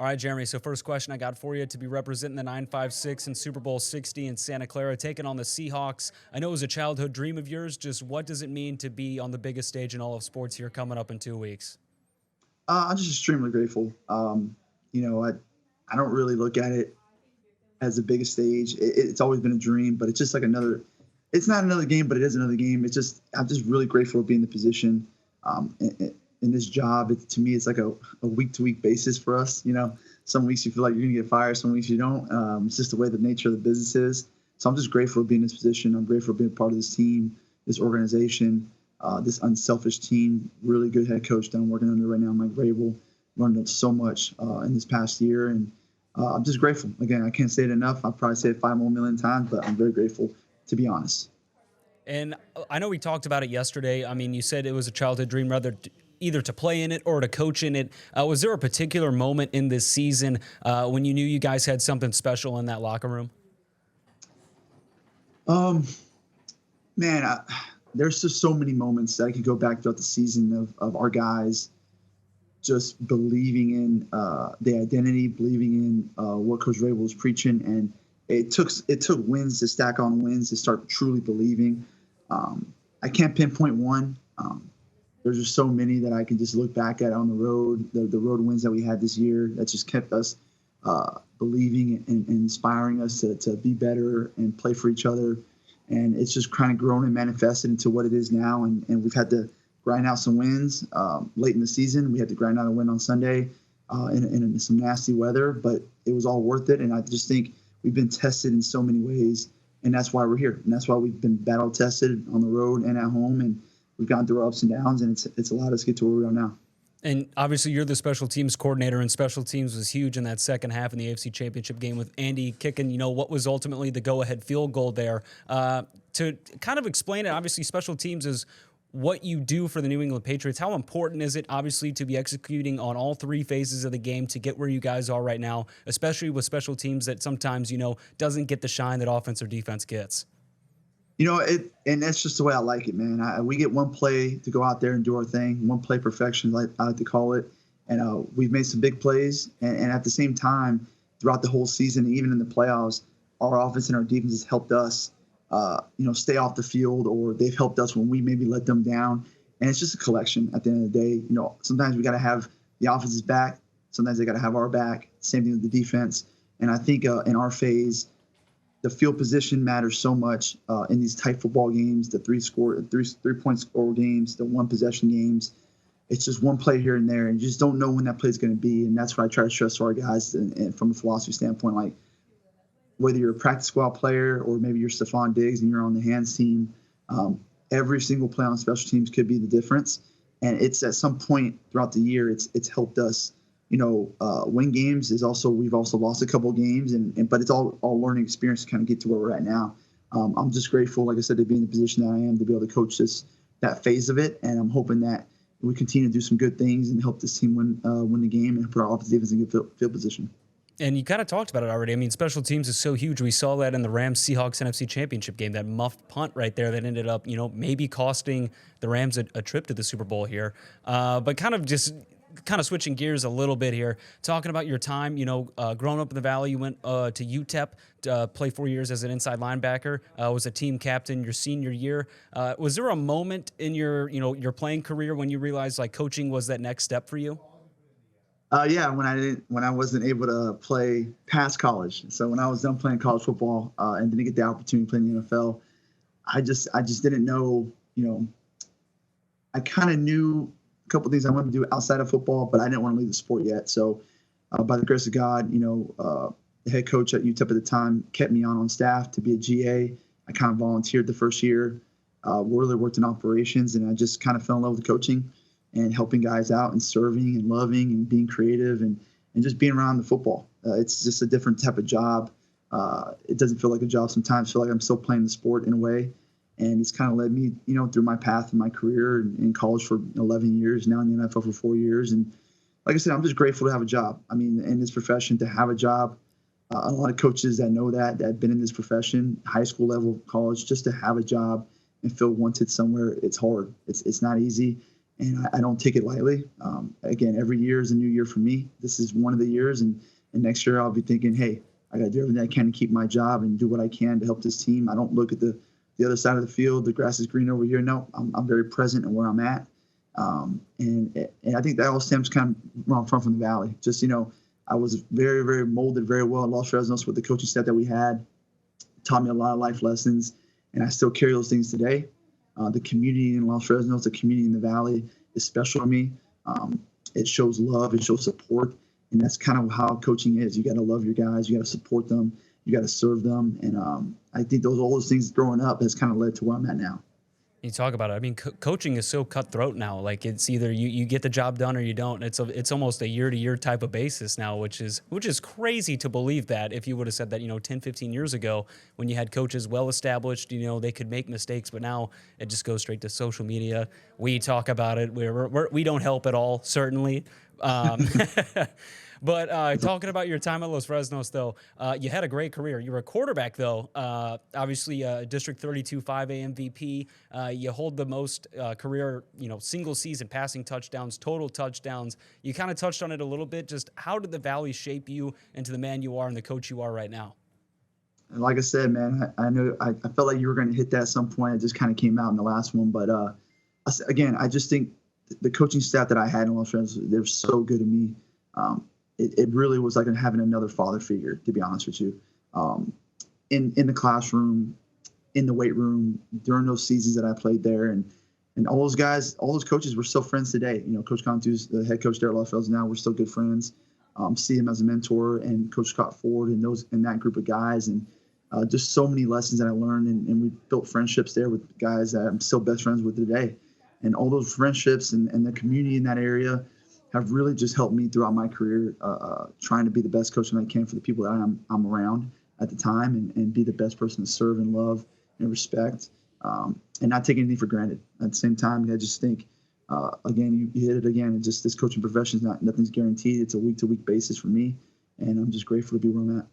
All right, Jeremy. So first question I got for you: to be representing the 956 in Super Bowl 60 in Santa Clara, taking on the Seahawks. I know it was a childhood dream of yours. Just what does it mean to be on the biggest stage in all of sports here coming up in 2 weeks? I'm just extremely grateful. I don't really look at it as the biggest stage. It's always been a dream, but it's just like another. It's not another game, but it is another game. It's just I'm just really grateful to be in the position. In this job, to me, it's like a week to week basis for us. Some weeks you feel like you're gonna get fired, some weeks you don't. It's just the way the nature of the business is. So I'm just grateful to be in this position. I'm grateful to be a part of this team, this organization, this unselfish team. Really good head coach that I'm working under right now, Mike Vrabel. Learned so much in this past year, and I'm just grateful. Again, I can't say it enough. I'll probably say it 5 more million times, but I'm very grateful, to be honest. And I know we talked about it yesterday. I mean, you said it was a childhood dream, either to play in it or to coach in it. Was there a particular moment in this season when you knew you guys had something special in that locker room? Um, Man, there's just so many moments that I could go back throughout the season of our guys just believing in the identity, believing in what Coach Vrabel was preaching, and it took wins to stack on wins to start truly believing. I can't pinpoint one. There's just so many that I can just look back at on the road, the road wins that we had this year that just kept us believing and inspiring us to be better and play for each other. And it's just kind of grown and manifested into what it is now. And we've had to grind out some wins late in the season. We had to grind out a win on Sunday in some nasty weather, but it was all worth it. And I just think we've been tested in so many ways, and that's why we're here. And that's why we've been battle tested on the road and at home, and we've gone through our ups and downs, and it's allowed us to get to where we are now. And obviously, you're the special teams coordinator, and special teams was huge in that second half in the AFC Championship game with Andy kicking, what was ultimately the go-ahead field goal there. To kind of explain it, obviously, special teams is what you do for the New England Patriots. How important is it, obviously, to be executing on all three phases of the game to get where you guys are right now, especially with special teams that sometimes, doesn't get the shine that offense or defense gets? And that's just the way I like it, man. We get one play to go out there and do our thing, one play perfection, like I like to call it. And we've made some big plays. And at the same time, throughout the whole season, even in the playoffs, our offense and our defense has helped us, stay off the field, or they've helped us when we maybe let them down. And it's just a collection at the end of the day. Sometimes we got to have the offense's back. Sometimes they got to have our back. Same thing with the defense. And I think in our phase, the field position matters so much in these tight football games, the three-point score games, the one possession games. It's just one play here and there, and you just don't know when that play is going to be. And that's what I try to stress to our guys, and from a philosophy standpoint, like whether you're a practice squad player or maybe you're Stephon Diggs and you're on the hands team, every single play on special teams could be the difference. And it's at some point throughout the year, it's helped us win games. We've also lost a couple of games, but it's all learning experience to kind of get to where we're at now. I'm just grateful, like I said, to be in the position that I am, to be able to coach that phase of it, and I'm hoping that we continue to do some good things and help this team win the game and put our offensive defense in good field position. And you kind of talked about it already. I mean, special teams is so huge. We saw that in the Rams-Seahawks NFC Championship game, that muffed punt right there that ended up, maybe costing the Rams a trip to the Super Bowl here. But kind of switching gears a little bit here, talking about your time, growing up in the Valley, you went to UTEP to play 4 years as an inside linebacker, was a team captain your senior year. Was there a moment in your playing career when you realized like coaching was that next step for you? Yeah, when I wasn't able to play past college. So when I was done playing college football and didn't get the opportunity to play in the NFL, I just didn't know. I kind of knew a couple of things I wanted to do outside of football, but I didn't want to leave the sport yet. So by the grace of God, the head coach at UTEP at the time kept me on staff to be a GA. I kind of volunteered the first year, really worked in operations, and I just kind of fell in love with coaching and helping guys out and serving and loving and being creative and just being around the football. It's just a different type of job. It doesn't feel like a job sometimes. I feel like I'm still playing the sport in a way. And it's kind of led me, through my path in my career in college for 11 years, now in the NFL for 4 years. And like I said, I'm just grateful to have a job. I mean, in this profession, to have a job. A lot of coaches that know that have been in this profession, high school level, college, just to have a job and feel wanted somewhere, it's hard. It's not easy. and I don't take it lightly. Again, every year is a new year for me. This is one of the years, and next year I'll be thinking, hey, I got to do everything I can to keep my job and do what I can to help this team. I don't look at the other side of the field. The grass is green over here. No, I'm very present in where I'm at. And I think that all stems kind of where I'm from the Valley. Just, I was very, very molded very well at Los Fresnos with the coaching staff that we had. Taught me a lot of life lessons, and I still carry those things today. The community in Los Fresnos, the community in the Valley is special to me. It shows love, it shows support, and that's kind of how coaching is. You got to love your guys, you got to support them, you got to serve them, and I think all those things growing up has kind of led to where I'm at now. You talk about it. I mean, coaching is so cutthroat now. Like it's either you get the job done or you don't. It's almost a year to year type of basis now, which is crazy to believe that if you would have said that 10, 15 years ago when you had coaches well established, they could make mistakes, but now it just goes straight to social media. We talk about it. We don't help at all, certainly. Um, But talking about your time at Los Fresnos, though, you had a great career. You were a quarterback, though. Obviously, District 32 5A MVP. You hold the most career, single season passing touchdowns, total touchdowns. You kind of touched on it a little bit. Just how did the Valley shape you into the man you are and the coach you are right now? And like I said, man, I know I felt like you were going to hit that at some point. It just kind of came out in the last one. But again, I just think the coaching staff that I had in Los Fresnos, they're so good to me. It really was like having another father figure, to be honest with you. In the classroom, in the weight room, during those seasons that I played there, and all those guys, all those coaches, we're still friends today. Coach Contu's the head coach there at Los Fresnos now. We're still good friends. See him as a mentor, and Coach Scott Ford and that group of guys, and just so many lessons that I learned, and we built friendships there with guys that I'm still best friends with today. And all those friendships and the community in that area have really just helped me throughout my career, trying to be the best coach that I can for the people that I'm around at the time, and be the best person to serve and love and respect, and not take anything for granted. At the same time, I just think, again, you hit it again. It's just this coaching profession is nothing's guaranteed. It's a week-to-week basis for me, and I'm just grateful to be where I'm at.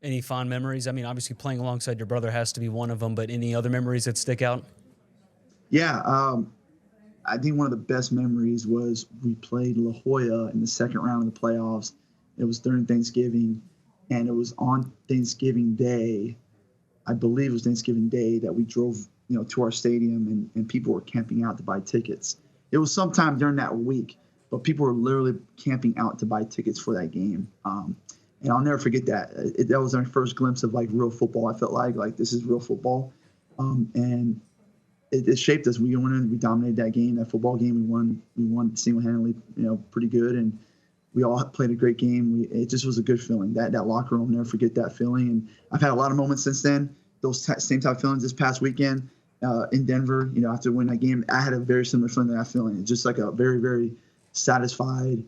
Any fond memories? I mean, obviously playing alongside your brother has to be one of them, but any other memories that stick out? Yeah, I think one of the best memories was we played La Jolla in the second round of the playoffs. It was during Thanksgiving, and it was on Thanksgiving Day. I believe it was Thanksgiving Day that we drove, to our stadium, and people were camping out to buy tickets. It was sometime during that week, but people were literally camping out to buy tickets for that game. And I'll never forget that. That was our first glimpse of real football. I felt like this is real football, and it shaped us. We went in, we dominated that game, that football game. We won single-handedly, pretty good, and we all played a great game. It just was a good feeling. That locker room, I'll never forget that feeling. And I've had a lot of moments since then. Those same type of feelings this past weekend in Denver. After winning that game, I had a very similar feeling to that feeling. It's just like a very, very satisfied.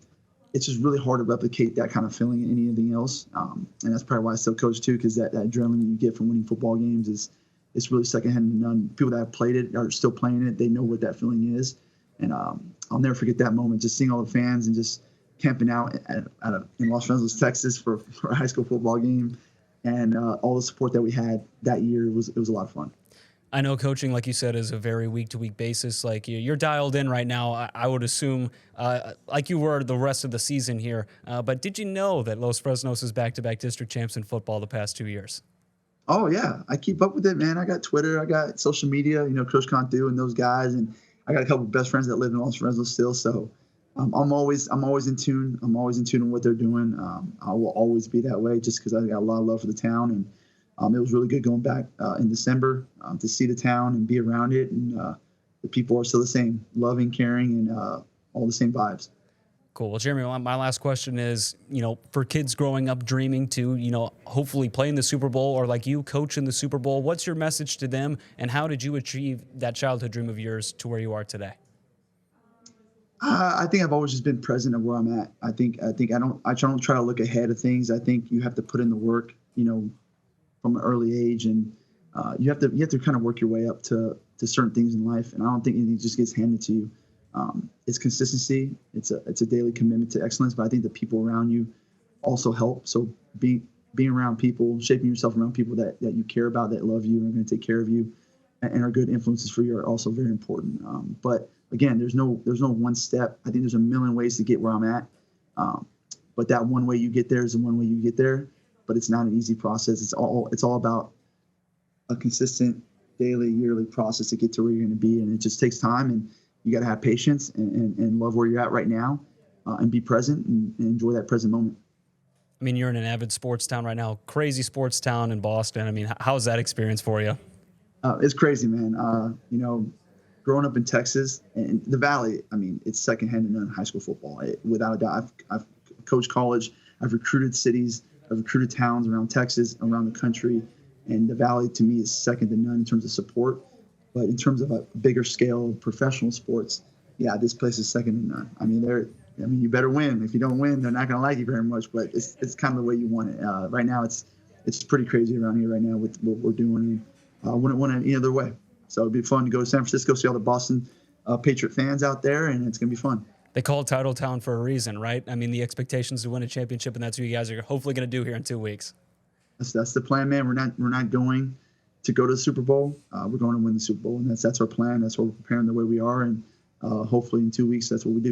It's just really hard to replicate that kind of feeling in anything else. And that's probably why I still coach too, because that adrenaline you get from winning football games it's really secondhand to none. People that have played it are still playing it. They know what that feeling is. And I'll never forget that moment, just seeing all the fans and just camping out in Los Angeles, Texas for a high school football game. And all the support that we had that year, it was a lot of fun. I know coaching, like you said, is a very week-to-week basis. Like you're dialed in right now. I would assume, like you were the rest of the season here. But did you know that Los Fresnos is back-to-back district champs in football the past 2 years? Oh yeah, I keep up with it, man. I got Twitter, I got social media, Coach Contu and those guys, and I got a couple of best friends that live in Los Fresnos still. So I'm always in tune. I'm always in tune on what they're doing. I will always be that way, just because I got a lot of love for the town, and it was really good going back in December to see the town and be around it, and the people are still the same, loving, caring, and all the same vibes. Cool. Well, Jeremy, my last question is, for kids growing up dreaming to, hopefully play in the Super Bowl or like you coach in the Super Bowl, what's your message to them, and how did you achieve that childhood dream of yours to where you are today? I think I've always just been present at where I'm at. I don't try to look ahead of things. I think you have to put in the work, from an early age, and you have to kind of work your way up to certain things in life. And I don't think anything just gets handed to you. It's consistency. It's a daily commitment to excellence. But I think the people around you also help. So being around people, shaping yourself around people that you care about, that love you, and are going to take care of you, and are good influences for you are also very important. But again, there's no one step. I think there's a million ways to get where I'm at. Um, but that one way you get there is the one way you get there. But it's not an easy process. It's all about a consistent daily, yearly process to get to where you're going to be, and it just takes time. And you got to have patience and love where you're at right now, and be present and enjoy that present moment. I mean, you're in an avid sports town right now, crazy sports town in Boston. I mean, how's that experience for you? It's crazy, man. Growing up in Texas and the Valley, I mean, it's secondhand to none in high school football. Without a doubt, I've coached college, I've recruited cities, I've recruited towns around Texas, around the country, and the Valley to me is second to none in terms of support. But in terms of a bigger scale of professional sports, yeah, this place is second to none. I mean, you better win. If you don't win, they're not going to like you very much. But it's kind of the way you want it. Right now, it's pretty crazy around here right now with what we're doing. I wouldn't want it any other way. So it'd be fun to go to San Francisco, see all the Boston Patriot fans out there, and it's going to be fun. They call it Title Town for a reason, right? I mean, the expectations to win a championship, and that's what you guys are hopefully going to do here in 2 weeks. That's the plan, man. We're not going to go to the Super Bowl. We're going to win the Super Bowl, and that's our plan. That's why we're preparing the way we are, and hopefully in 2 weeks, that's what we do.